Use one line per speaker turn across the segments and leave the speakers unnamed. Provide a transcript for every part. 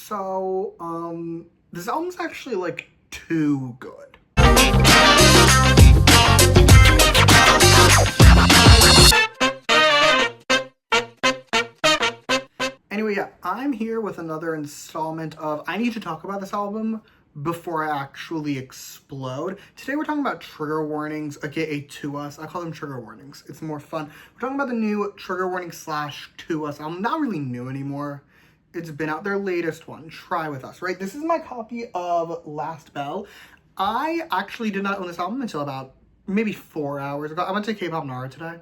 This album's actually, like, too good. Anyway, yeah, I'm here with another installment of I need to talk about this album before I actually explode. Today we're talking about trigger warnings, aka TWS. I call them trigger warnings. It's more fun. We're talking about the new trigger warning / TWS album. Not really new anymore. It's been out, their latest one, Try With Us, right? This is my copy of Last Bell. I actually did not own this album until about maybe 4 hours ago. I went to K-Pop Nara today,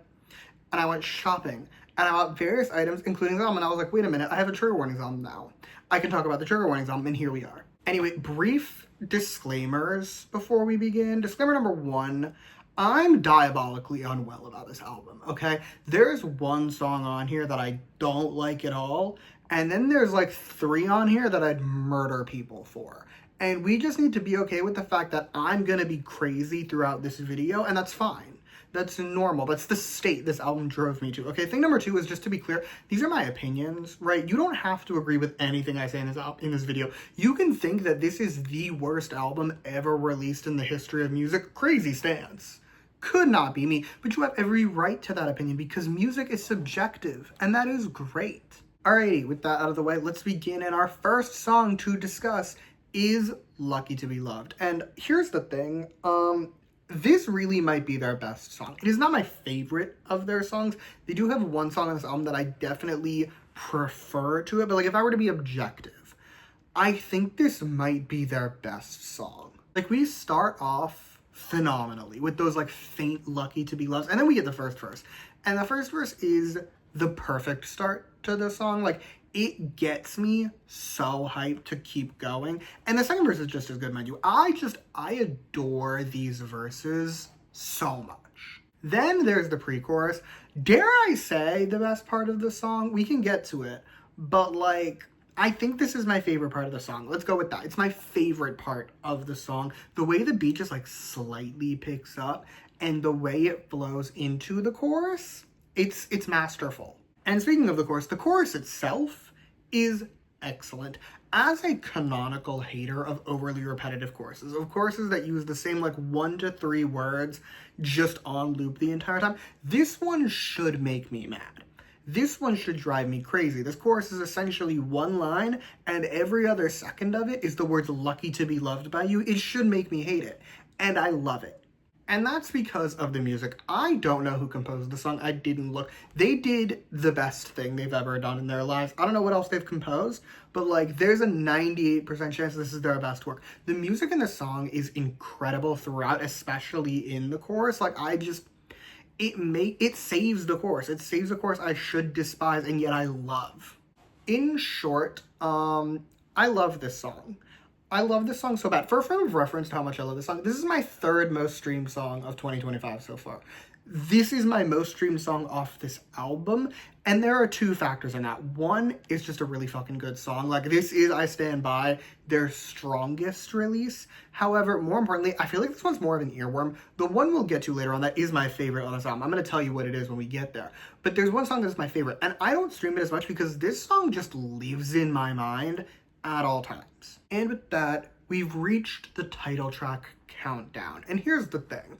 and I went shopping, and I bought various items, including the album, and I was like, wait a minute, I have a trigger warnings album now. I can talk about the trigger warnings album, and here we are. Anyway, brief disclaimers before we begin. Disclaimer number 1, I'm diabolically unwell about this album, okay? There's one song on here that I don't like at all, and then there's like 3 on here that I'd murder people for. And we just need to be okay with the fact that I'm gonna be crazy throughout this video, and that's fine. That's normal. That's the state this album drove me to. Okay, thing number 2 is, just to be clear, these are my opinions, right? You don't have to agree with anything I say in this video. You can think that this is the worst album ever released in the history of music. Crazy stance. Could not be me, but you have every right to that opinion because music is subjective, and that is great. Alrighty, with that out of the way, let's begin. And our first song to discuss is Lucky to Be Loved. And here's the thing, this really might be their best song. It is not my favorite of their songs. They do have one song on this album that I definitely prefer to it, but like if I were to be objective, I think this might be their best song. Like we start off phenomenally with those like faint Lucky to Be Loved, and then we get the first verse. And the first verse is the perfect start to the song. Like it gets me so hyped to keep going. And the second verse is just as good, mind you. I adore these verses so much. Then there's the pre-chorus. Dare I say the best part of the song? We can get to it. But like, I think this is my favorite part of the song. Let's go with that. It's my favorite part of the song. The way the beat just like slightly picks up and the way it flows into the chorus, it's masterful. And speaking of the chorus itself is excellent. As a canonical hater of overly repetitive choruses, of choruses that use the same like 1 to 3 words just on loop the entire time, this one should make me mad. This one should drive me crazy. This chorus is essentially one line, and every other second of it is the words "lucky to be loved by you." It should make me hate it, and I love it. And that's because of the music. I don't know who composed the song. I didn't look. They did the best thing they've ever done in their lives. I don't know what else they've composed, but like there's a 98% chance this is their best work. The music in the song is incredible throughout, especially in the chorus. Like it saves the chorus. It saves the chorus I should despise and yet I love. In short, I love this song. I love this song so bad. For a frame of reference to how much I love this song, this is my 3rd most streamed song of 2025 so far. This is my most streamed song off this album, and there are 2 factors in that. One is just a really fucking good song. Like, this is, I stand by, their strongest release. However, more importantly, I feel like this one's more of an earworm. The one we'll get to later on that is my favorite on this album. I'm going to tell you what it is when we get there. But there's one song that's my favorite, and I don't stream it as much because this song just lives in my mind at all times. And with that, we've reached the title track countdown. And here's the thing.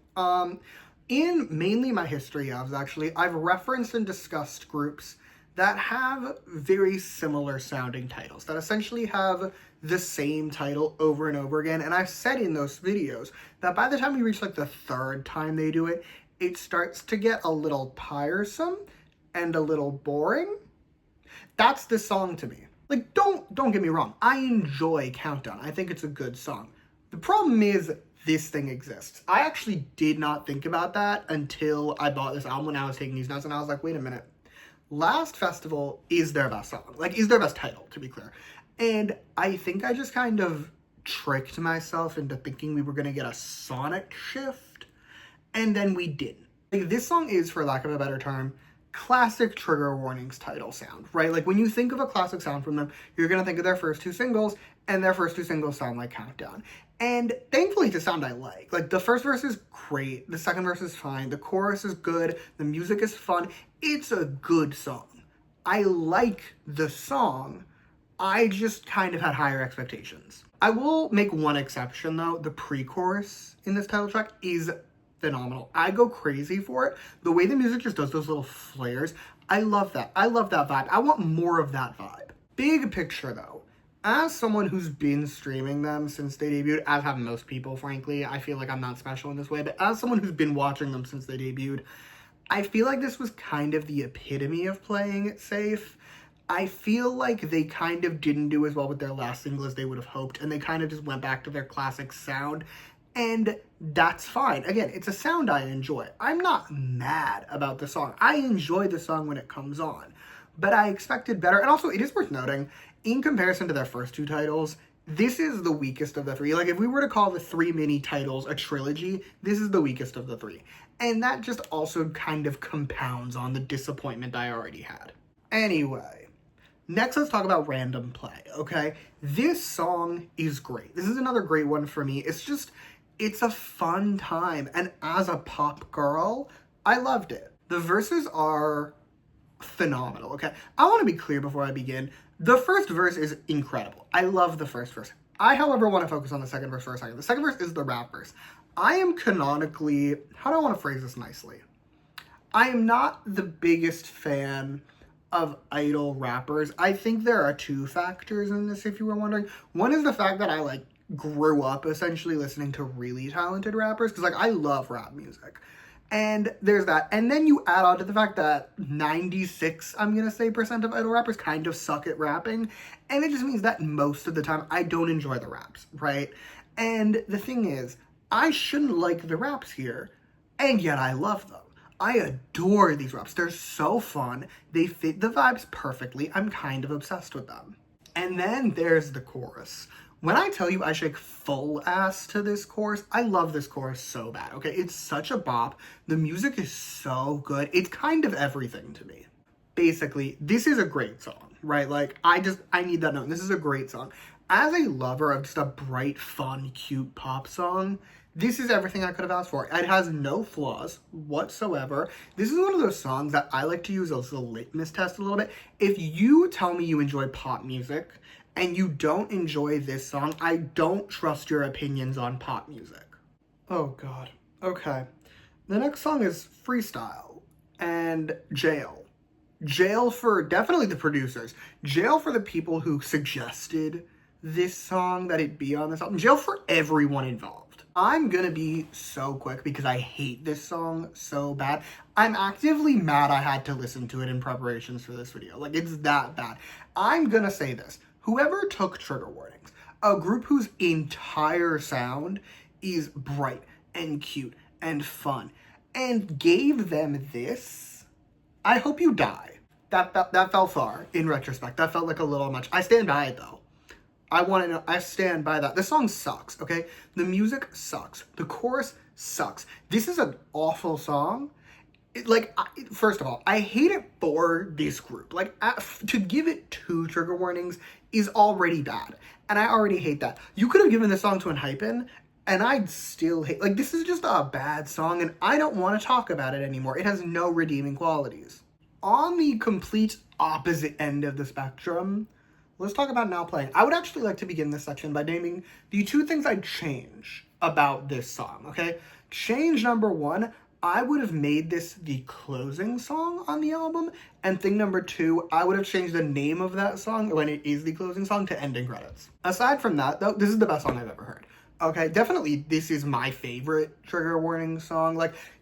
In mainly my history ofs, actually, I've referenced and discussed groups that have very similar sounding titles, that essentially have the same title over and over again. And I've said in those videos that by the time we reach like the 3rd time they do it, it starts to get a little tiresome and a little boring. That's this song to me. Like, don't get me wrong. I enjoy Countdown. I think it's a good song. The problem is this thing exists. I actually did not think about that until I bought this album when I was taking these notes, and I was like, wait a minute. Last Festival is their best song. Like, is their best title, to be clear. And I think I just kind of tricked myself into thinking we were going to get a sonic shift, and then we didn't. Like, this song is, for lack of a better term, classic trigger warnings title sound, right? Like when you think of a classic sound from them, you're gonna think of their first 2 singles, and their first 2 singles sound like Countdown. And thankfully it's a sound I like. Like the first verse is great, the second verse is fine, the chorus is good, the music is fun. It's a good song. I like the song. I just kind of had higher expectations. I will make one exception though. The pre-chorus in this title track is phenomenal. I go crazy for it. The way the music just does those little flares, I love that. I love that vibe. I want more of that vibe. Big picture though, as someone who's been streaming them since they debuted, as have most people, frankly, I feel like I'm not special in this way, but as someone who's been watching them since they debuted, I feel like this was kind of the epitome of playing it safe. I feel like they kind of didn't do as well with their last single as they would have hoped, and they kind of just went back to their classic sound, and that's fine. Again, it's a sound I enjoy. I'm not mad about the song. I enjoy the song when it comes on, but I expected better. And also, it is worth noting, in comparison to their first two titles, this is the weakest of the three. Like, if we were to call the three mini titles a trilogy, this is the weakest of the three. And that just also kind of compounds on the disappointment I already had. Anyway. Next, let's talk about Random Play, okay? This song is great. This is another great one for me. It's a fun time. And as a pop girl, I loved it. The verses are phenomenal, okay? I want to be clear before I begin. The first verse is incredible. I love the first verse. I, however, want to focus on the second verse for a second. The second verse is the rap verse. I am canonically, how do I want to phrase this nicely? I am not the biggest fan of idol rappers. I think there are two factors in this, if you were wondering. One is the fact that I grew up essentially listening to really talented rappers, because I love rap music. And there's that. And then you add on to the fact that 96, I'm gonna say, % of idol rappers kind of suck at rapping. And it just means that most of the time I don't enjoy the raps, right? And the thing is, I shouldn't like the raps here, and yet I love them. I adore these raps. They're so fun. They fit the vibes perfectly. I'm kind of obsessed with them. And then there's the chorus. When I tell you I shake full ass to this chorus, I love this chorus so bad, okay? It's such a bop. The music is so good. It's kind of everything to me. Basically, this is a great song, right? I need that note. This is a great song. As a lover of just a bright, fun, cute pop song, this is everything I could have asked for. It has no flaws whatsoever. This is one of those songs that I like to use as a litmus test a little bit. If you tell me you enjoy pop music and you don't enjoy this song, I don't trust your opinions on pop music. Oh God. Okay. The next song is Freestyle and Jail. Jail for definitely the producers. Jail for the people who suggested this song, that it be on this album. Jail for everyone involved. I'm gonna be so quick because I hate this song so bad. I'm actively mad I had to listen to it in preparations for this video. It's that bad. I'm gonna say this. Whoever took Trigger Warnings, a group whose entire sound is bright and cute and fun, and gave them this, I hope you die. That fell far in retrospect. That felt like a little much. I stand by it though. I stand by that. The song sucks, okay? The music sucks. The chorus sucks. This is an awful song. First of all, I hate it for this group. To give it 2 trigger warnings is already bad. And I already hate that. You could have given this song to Enhypen, and I'd still hate... this is just a bad song, and I don't want to talk about it anymore. It has no redeeming qualities. On the complete opposite end of the spectrum, let's talk about Now Playing. I would actually like to begin this section by naming the 2 things I'd change about this song, okay? Change number 1, I would have made this the closing song on the album. And thing number 2, I would have changed the name of that song when it is the closing song to Ending Credits. Aside from that, though, this is the best song I've ever heard. Okay, definitely this is my favorite Trigger Warning song.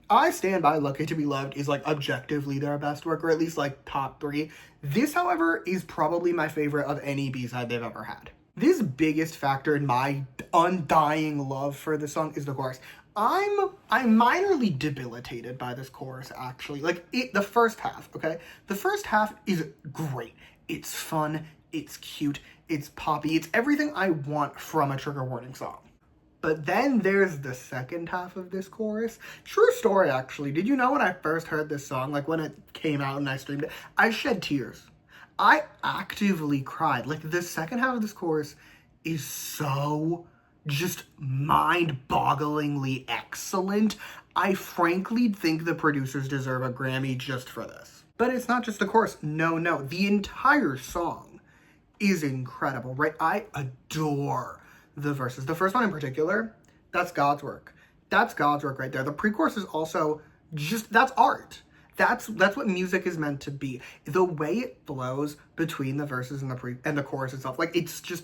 I stand by Lucky to Be Loved is objectively their best work, or at least top 3. This, however, is probably my favorite of any B-side they've ever had. This biggest factor in my undying love for the song is the chorus. I'm minorly debilitated by this chorus, actually. The first half, okay? The first half is great. It's fun, it's cute, it's poppy, it's everything I want from a Trigger Warning song. But then there's the second half of this chorus. True story, actually. Did you know when I first heard this song, when it came out and I streamed it, I shed tears. I actively cried. The second half of this chorus is so just mind-bogglingly excellent. I frankly think the producers deserve a Grammy just for this. But it's not just the chorus. No. The entire song is incredible, right? I adore the verses. The first one in particular, that's God's work. That's God's work right there. The pre-chorus is also just, that's art. That's what music is meant to be. The way it flows between the verses and the chorus itself, like, it's just,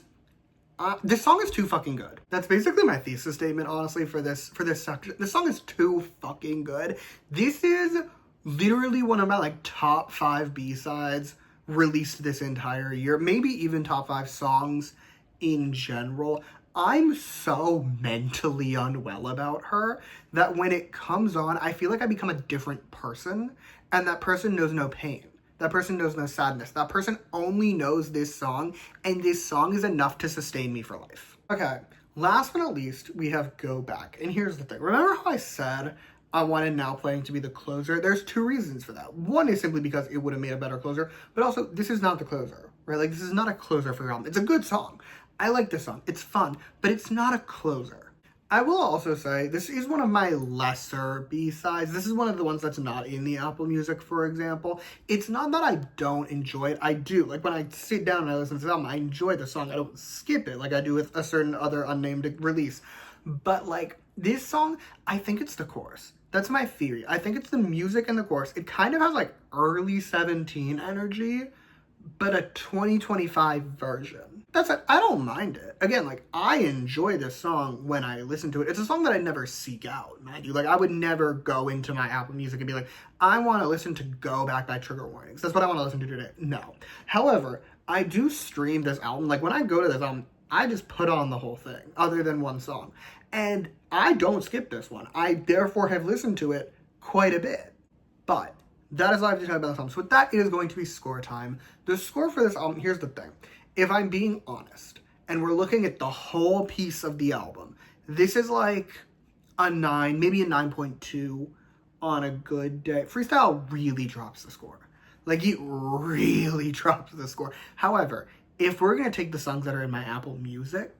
this song is too fucking good. That's basically my thesis statement, honestly, for this section. This song is too fucking good. This is literally one of my, like, top 5 B-sides released this entire year. Maybe even top 5 songs in general. I'm so mentally unwell about her that when it comes on, I feel like I become a different person, and that person knows no pain. That person knows no sadness. That person only knows this song, and this song is enough to sustain me for life. Okay, last but not least, we have Go Back. And here's the thing. Remember how I said I wanted Now Playing to be the closer? There's 2 reasons for that. One is simply because it would have made a better closer, but also, this is not the closer, right? Like, this is not a closer for your album. It's a good song. I like this song. It's fun, but it's not a closer. I will also say this is one of my lesser B-sides. This is one of the ones that's not in the Apple Music, for example. It's not that I don't enjoy it. I do. Like, when I sit down and I listen to the album, I enjoy the song. I don't skip it like I do with a certain other unnamed release. But, like, this song, I think it's the chorus. That's my theory. I think it's the music and the chorus. It kind of has, like, early 17 energy, but a 2025 version. That's it. I don't mind it. Again, like, I enjoy this song when I listen to it. It's a song that I never seek out, mind you. Like, I would never go into my Apple Music and be like, I want to listen to Go Back by Trigger Warnings. That's what I want to listen to today. No. However, I do stream this album. Like, when I go to this album, I just put on the whole thing, other than one song. And I don't skip this one. I, therefore, have listened to it quite a bit. But that is all I have to talk about this album. So with that, it is going to be score time. The score for this album, here's the thing. If I'm being honest, and we're looking at the whole piece of the album, this is like a 9, maybe a 9.2 on a good day. Freestyle really drops the score. Like, it really drops the score. However, if we're going to take the songs that are in my Apple Music,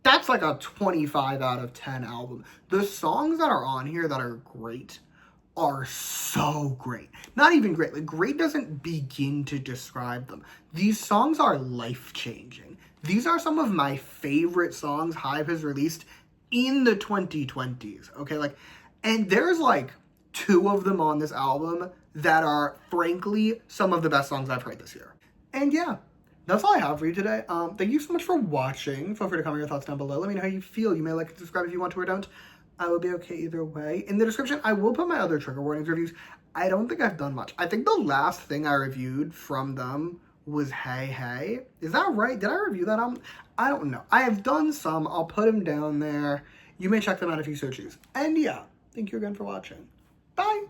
that's like a 25 out of 10 album. The songs that are on here that are great are so great. Not even great. Like, great doesn't begin to describe them. These songs are life-changing. These are some of my favorite songs Hive has released in the 2020s, okay? Like, and there's like 2 of them on this album that are, frankly, some of the best songs I've heard this year. And yeah, that's all I have for you today. Thank you so much for watching. Feel free to comment your thoughts down below. Let me know how you feel. You may like and subscribe if you want to or don't. I will be okay either way. In the description, I will put my other Trigger Warnings reviews. I don't think I've done much. I think the last thing I reviewed from them was Hey Hey. Is that right? Did I review that album? I don't know. I have done some. I'll put them down there. You may check them out if you so choose. And yeah, thank you again for watching. Bye!